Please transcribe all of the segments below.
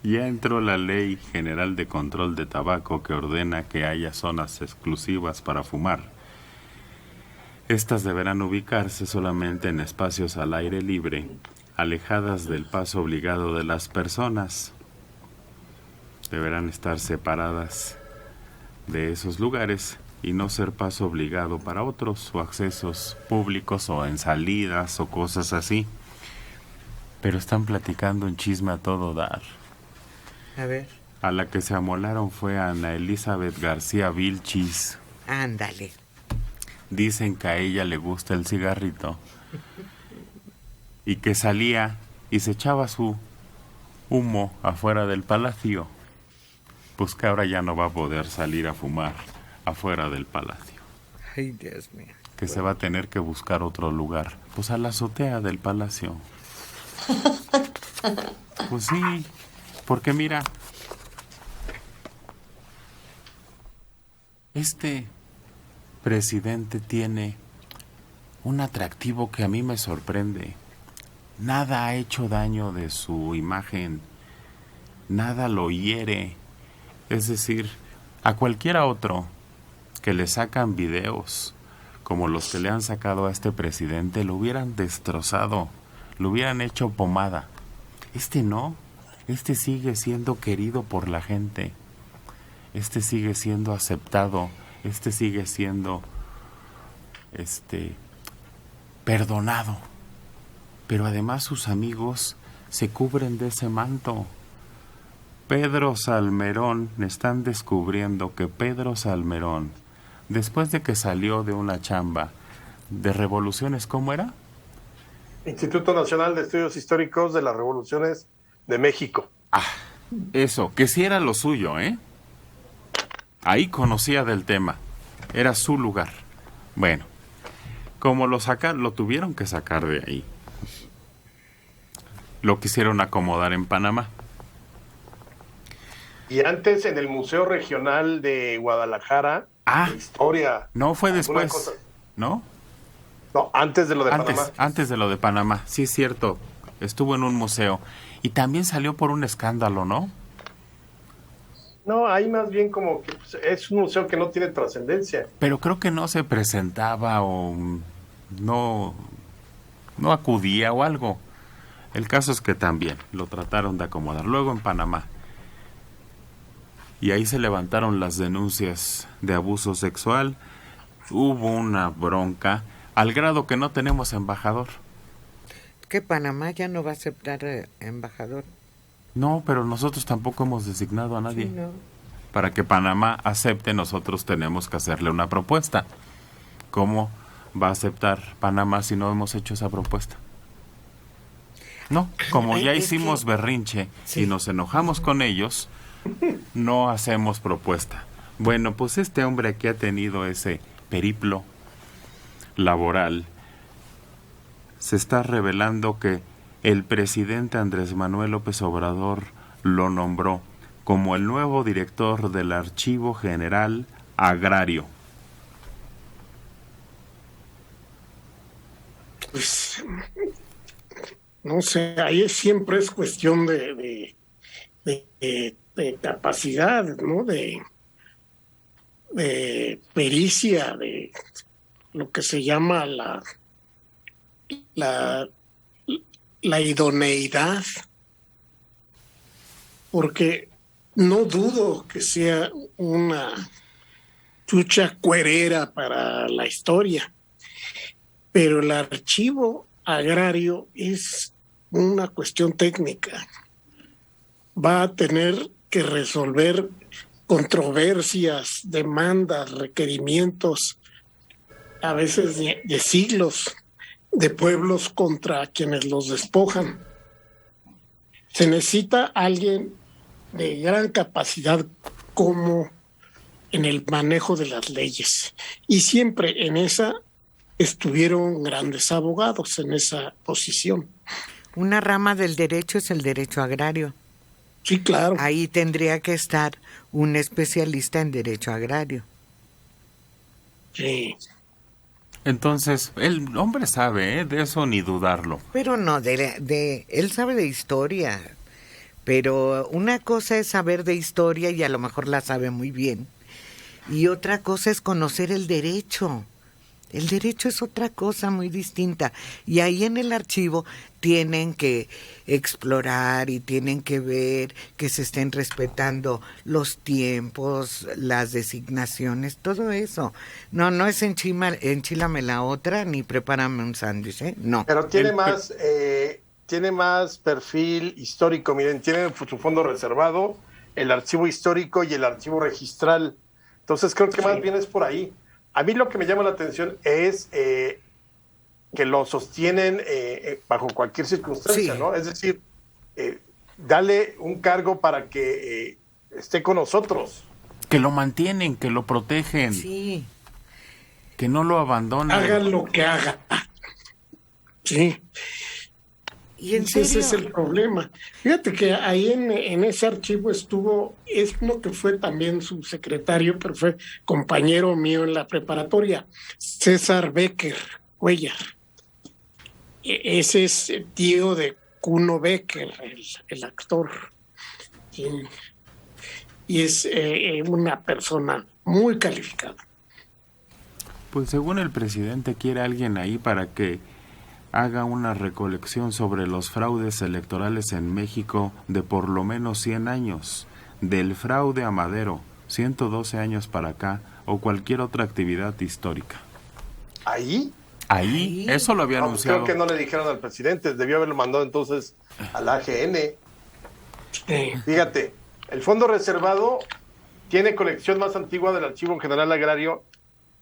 Ya entró la Ley General de Control de Tabaco que ordena que haya zonas exclusivas para fumar. Estas deberán ubicarse solamente en espacios al aire libre, alejadas del paso obligado de las personas. Deberán estar separadas de esos lugares y no ser paso obligado para otros o accesos públicos o en salidas o cosas así. Pero están platicando un chisme a todo dar. A ver. A la que se amolaron fue Ana Elizabeth García Vilchis. Ándale. Dicen que a ella le gusta el cigarrito y que salía y se echaba su humo afuera del palacio. Pues que ahora ya no va a poder salir a fumar afuera del palacio. Ay, Dios mío. Que se va a tener que buscar otro lugar. Pues a la azotea del palacio. Pues sí, porque mira, este presidente tiene un atractivo que a mí me sorprende. Nada ha hecho daño de su imagen, nada lo hiere. Es decir, a cualquiera otro que le sacan videos como los que le han sacado a este presidente, lo hubieran destrozado, lo hubieran hecho pomada. Este no, este sigue siendo querido por la gente, este sigue siendo aceptado, este sigue siendo perdonado. Pero además sus amigos se cubren de ese manto. Pedro Salmerón, están descubriendo que Pedro Salmerón, después de que salió de una chamba de revoluciones, ¿cómo era? Instituto Nacional de Estudios Históricos de las Revoluciones de México. Ah, eso, que sí era lo suyo, ¿eh? Ahí conocía del tema, era su lugar. Bueno, como lo tuvieron que sacar de ahí. Lo quisieron acomodar en Panamá. Y antes en el Museo Regional de Guadalajara, historia. No, fue después, ¿no? No, antes de lo de Panamá. Antes de lo de Panamá, sí es cierto. Estuvo en un museo. Y también salió por un escándalo, ¿no? No, ahí más bien como que es un museo que no tiene trascendencia. Pero creo que no se presentaba o no acudía o algo. El caso es que también lo trataron de acomodar. Luego en Panamá. Y ahí se levantaron las denuncias de abuso sexual. Hubo una bronca, al grado que no tenemos embajador. ¿Que Panamá ya no va a aceptar embajador? No, pero nosotros tampoco hemos designado a nadie. Sí, no. Para que Panamá acepte, nosotros tenemos que hacerle una propuesta. ¿Cómo va a aceptar Panamá si no hemos hecho esa propuesta? No, como ya hicimos berrinche y nos enojamos con ellos, no hacemos propuesta. Bueno, pues este hombre que ha tenido ese periplo laboral, se está revelando que el presidente Andrés Manuel López Obrador lo nombró como el nuevo director del Archivo General Agrario. Pues, no sé, ahí siempre es cuestión de capacidad, ¿no? De pericia, de lo que se llama la idoneidad, porque no dudo que sea una chucha cuerera para la historia, pero el archivo agrario es una cuestión técnica. Va a tener que resolver controversias, demandas, requerimientos, a veces de siglos, de pueblos contra quienes los despojan. Se necesita alguien de gran capacidad como en el manejo de las leyes. Y siempre en esa estuvieron grandes abogados en esa posición. Una rama del derecho es el derecho agrario. Sí, claro. Ahí tendría que estar un especialista en derecho agrario. Sí. Entonces, el hombre sabe, de eso ni dudarlo. Pero no, él sabe de historia, Pero una cosa es saber de historia y a lo mejor la sabe muy bien. Y otra cosa es conocer el derecho. El derecho es otra cosa muy distinta. Y ahí en el archivo tienen que explorar y tienen que ver que se estén respetando los tiempos, las designaciones, todo eso. No es enchílame la otra ni prepárame un sándwich, ¿eh? No. Pero tiene más perfil histórico. Miren, tiene su fondo reservado, el archivo histórico y el archivo registral. Entonces creo que más bien es por ahí. A mí lo que me llama la atención es que lo sostienen bajo cualquier circunstancia, Sí. ¿no? Es decir, dale un cargo para que esté con nosotros. Que lo mantienen, que lo protegen, Sí. que no lo abandonan. Hagan lo que haga. Sí. ¿Y en Ese serio? es el problema. Fíjate que ahí en ese archivo estuvo, es uno que fue también su secretario, pero fue compañero mío en la preparatoria, César Becker Cuellar. Ese es tío de Kuno Becker, el actor. Y es una persona muy calificada. Pues según el presidente quiere alguien ahí para que haga una recolección sobre los fraudes electorales en México de por lo menos 100 años, del fraude a Madero, 112 años para acá, o cualquier otra actividad histórica. Ahí, Ahí, eso lo había no, anunciado. creo que no le dijeron al presidente, debió haberlo mandado entonces a la AGN. Fíjate, el fondo reservado tiene colección más antigua del Archivo General Agrario,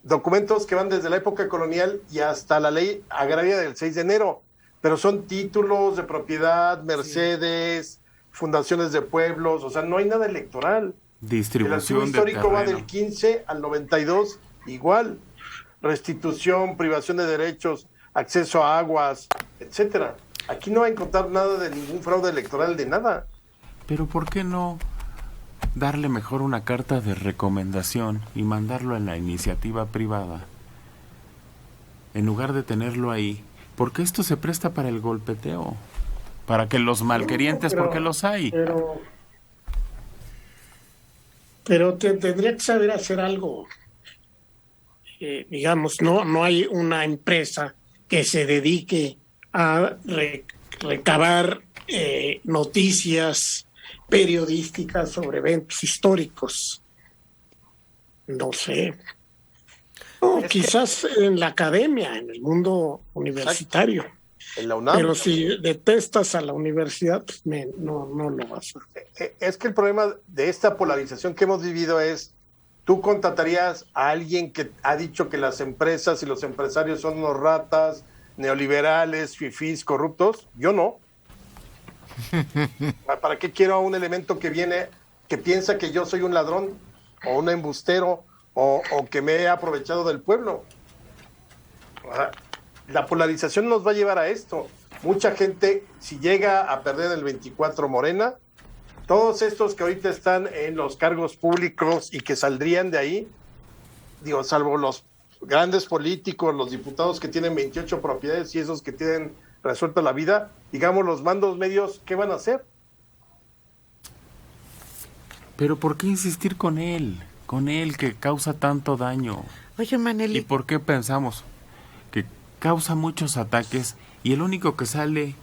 documentos que van desde la época colonial y hasta la ley agraria del 6 de enero, pero son títulos de propiedad, mercedes, fundaciones de pueblos, o sea, no hay nada electoral. El archivo Distribución de histórico va terreno. del 15 al 92, igual. Restitución, privación de derechos, acceso a aguas, etcétera. Aquí no va a encontrar nada de ningún fraude electoral, de nada. Pero ¿por qué no darle mejor una carta de recomendación y mandarlo a la iniciativa privada? En lugar de tenerlo ahí, porque esto se presta para el golpeteo, para que los malquerientes, Pero- porque los hay. Pero tendría que saber hacer algo. Digamos, no hay una empresa que se dedique a recabar noticias periodísticas sobre eventos históricos. No sé. No, quizás en la academia, en el mundo universitario. En la UNAM. Pero si detestas a la universidad, pues no lo vas a hacer. Es que el problema de esta polarización que hemos vivido es, ¿tú contratarías a alguien que ha dicho que las empresas y los empresarios son unos ratas, neoliberales, fifís, corruptos? Yo no. ¿Para qué quiero a un elemento que viene, que piensa que yo soy un ladrón o un embustero o que me he aprovechado del pueblo? La polarización nos va a llevar a esto. Mucha gente, si llega a perder el 24 Morena, todos estos que ahorita están en los cargos públicos y que saldrían de ahí, digo, salvo los grandes políticos, los diputados que tienen 28 propiedades y esos que tienen resuelta la vida, digamos, los mandos medios, ¿qué van a hacer? Pero ¿por qué insistir con él? Con él que causa tanto daño. Oye, ¿Y Maneli, por qué pensamos que causa muchos ataques y el único que sale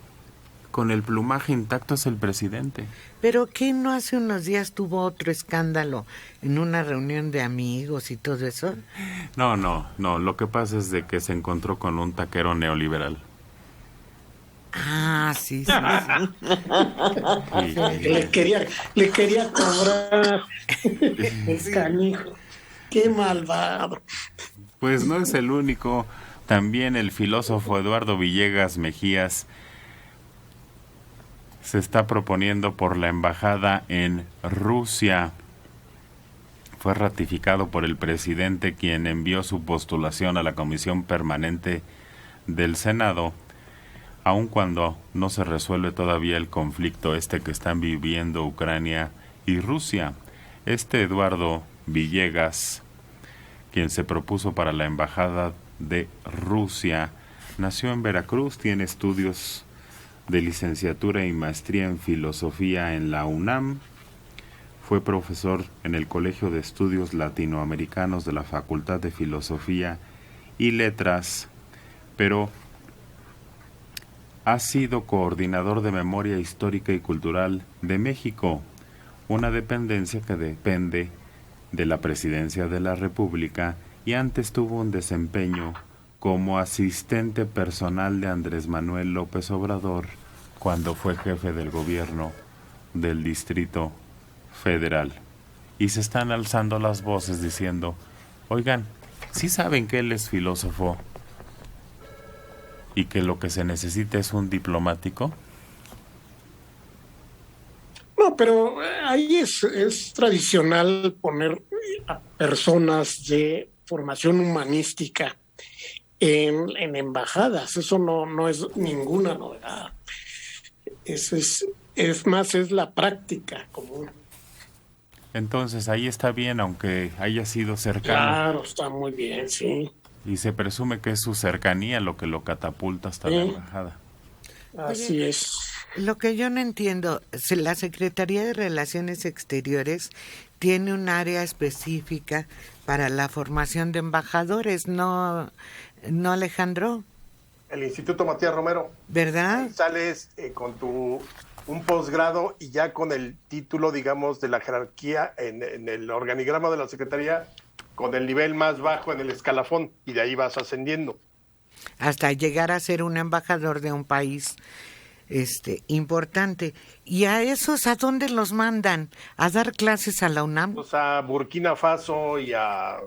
con el plumaje intacto es el presidente? ¿pero qué no hace unos días tuvo otro escándalo en una reunión de amigos y todo eso? No, lo que pasa es de que se encontró con un taquero neoliberal. Ah, sí. Y- Le quería cobrar el canijo. Qué malvado. Pues no es el único. También el filósofo Eduardo Villegas Mejías se está proponiendo por la embajada en Rusia. Fue ratificado por el presidente, quien envió su postulación a la Comisión Permanente del Senado, aun cuando no se resuelve todavía el conflicto que están viviendo Ucrania y Rusia. Eduardo Villegas, quien se propuso para la embajada de Rusia, nació en Veracruz, tiene estudios de licenciatura y maestría en filosofía en la UNAM. Fue profesor en el Colegio de Estudios Latinoamericanos de la Facultad de Filosofía y Letras, pero ha sido coordinador de Memoria Histórica y Cultural de México, una dependencia que depende de la Presidencia de la República, y antes tuvo un desempeño como asistente personal de Andrés Manuel López Obrador cuando fue jefe del gobierno del Distrito Federal. Y se están alzando las voces diciendo, oigan, ¿sí saben que él es filósofo y que lo que se necesita es un diplomático? No, pero ahí es tradicional poner a personas de formación humanística en embajadas. Eso no es ninguna novedad. Eso es más, es la práctica común. Entonces ahí está bien, aunque haya sido cercano. Claro, está muy bien, sí. Y se presume que es su cercanía lo que lo catapulta hasta la embajada. Así es. Lo que yo no entiendo, si la Secretaría de Relaciones Exteriores tiene un área específica para la formación de embajadores, ¿no, Alejandro? El Instituto Matías Romero. ¿Verdad? Sales con un posgrado y ya con el título, digamos, de la jerarquía en el organigrama de la Secretaría, con el nivel más bajo en el escalafón, y de ahí vas ascendiendo. Hasta llegar a ser un embajador de un país importante. ¿Y a esos a dónde los mandan? ¿A dar clases a la UNAM? O sea, Burkina Faso y a...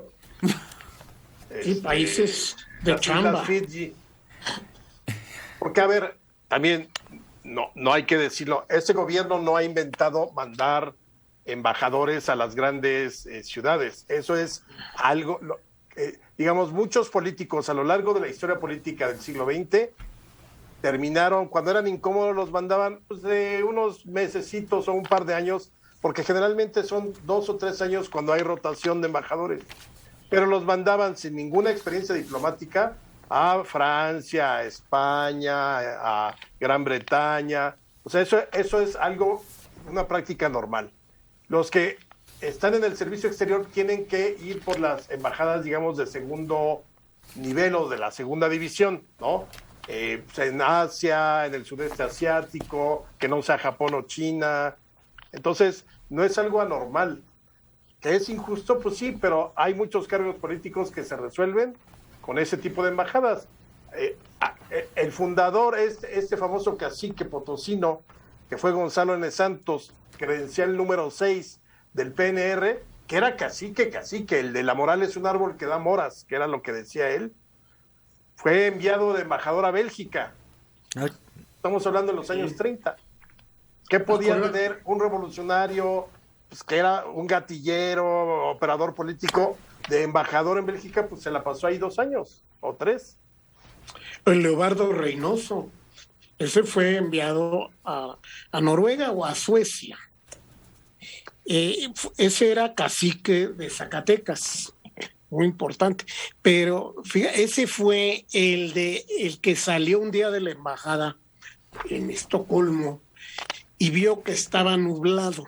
Y países de chamba. Fiji. Porque, a ver, también no hay que decirlo, este gobierno no ha inventado mandar embajadores a las grandes ciudades. Eso es algo, digamos, muchos políticos a lo largo de la historia política del siglo XX terminaron, cuando eran incómodos los mandaban pues, de unos mesecitos o un par de años, porque generalmente son 2 o 3 años cuando hay rotación de embajadores, pero los mandaban sin ninguna experiencia diplomática a Francia, a España, a Gran Bretaña. O sea, eso es algo, una práctica normal. Los que están en el servicio exterior tienen que ir por las embajadas, digamos, de segundo nivel o de la segunda división, ¿no? En Asia, en el sudeste asiático, que no sea Japón o China. Entonces, no es algo anormal. ¿Que es injusto? Pues sí, pero hay muchos cargos políticos que se resuelven con ese tipo de embajadas. El fundador, este famoso cacique potosino, que fue Gonzalo N. Santos, credencial número 6 del PNR, que era cacique, el de la moral es un árbol que da moras, que era lo que decía él, fue enviado de embajador a Bélgica. Estamos hablando de los años 30. ¿Qué podía tener un revolucionario, pues, que era un gatillero, operador político, de embajador en Bélgica? Pues se la pasó ahí 2 años o 3. El Leobardo Reynoso, ese fue enviado a Noruega o a Suecia. Ese era cacique de Zacatecas, muy importante, pero fíjate, ese fue el que salió un día de la embajada en Estocolmo y vio que estaba nublado.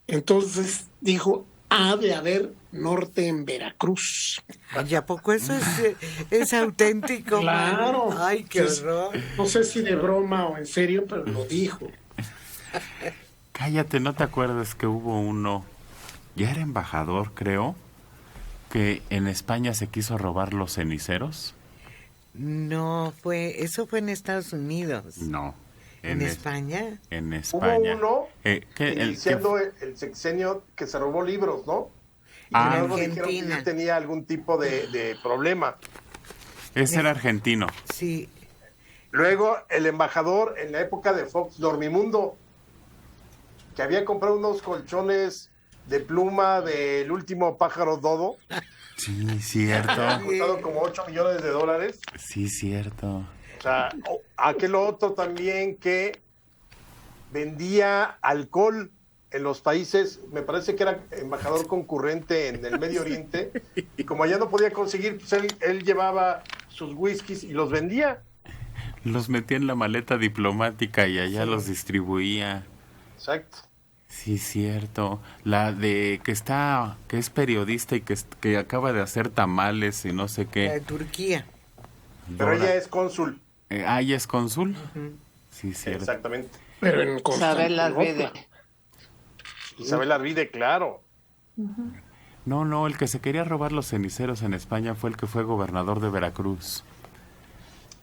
Entonces dijo, ha de haber norte en Veracruz. ¿Y a poco eso es auténtico? Claro. Man? Ay, qué horror. No sé si de broma o en serio, pero lo dijo. Cállate, ¿no te acuerdas que hubo uno, ya era embajador, creo, que en España se quiso robar los ceniceros? No, eso fue en Estados Unidos. No. ¿En España? En España. Hubo uno iniciando el sexenio que se robó libros, ¿no? Y luego dijeron que ya tenía algún tipo de problema. Ese era argentino. Sí. Luego el embajador en la época de Fox Dormimundo, que había comprado unos colchones de pluma del último pájaro dodo. Sí, cierto. Ha costado como $8 millones. Sí, cierto. O sea, aquel otro también que vendía alcohol en los países, me parece que era embajador concurrente en el Medio Oriente, y como allá no podía conseguir, pues él llevaba sus whiskies y los vendía. Los metía en la maleta diplomática y allá Sí. los distribuía. Exacto. Sí, cierto. La de que es periodista y que acaba de hacer tamales y no sé La de qué. Turquía. Pero Dora. ella es cónsul. ¿Ella es cónsul? Sí, cierto. Exactamente. Pero en Isabel Constantinopla. Arvide. Isabel Arvide, claro. No, el que se quería robar los ceniceros en España fue el que fue gobernador de Veracruz.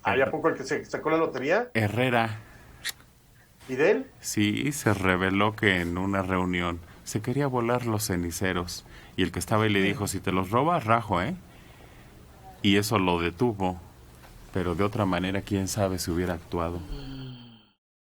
¿Hay a poco el que se sacó la lotería? Herrera. ¿Y de él? Sí, se reveló que en una reunión se quería volar los ceniceros. Y el que estaba ahí le dijo, si te los robas, rajo, ¿eh? Y eso lo detuvo. Pero de otra manera, quién sabe si hubiera actuado.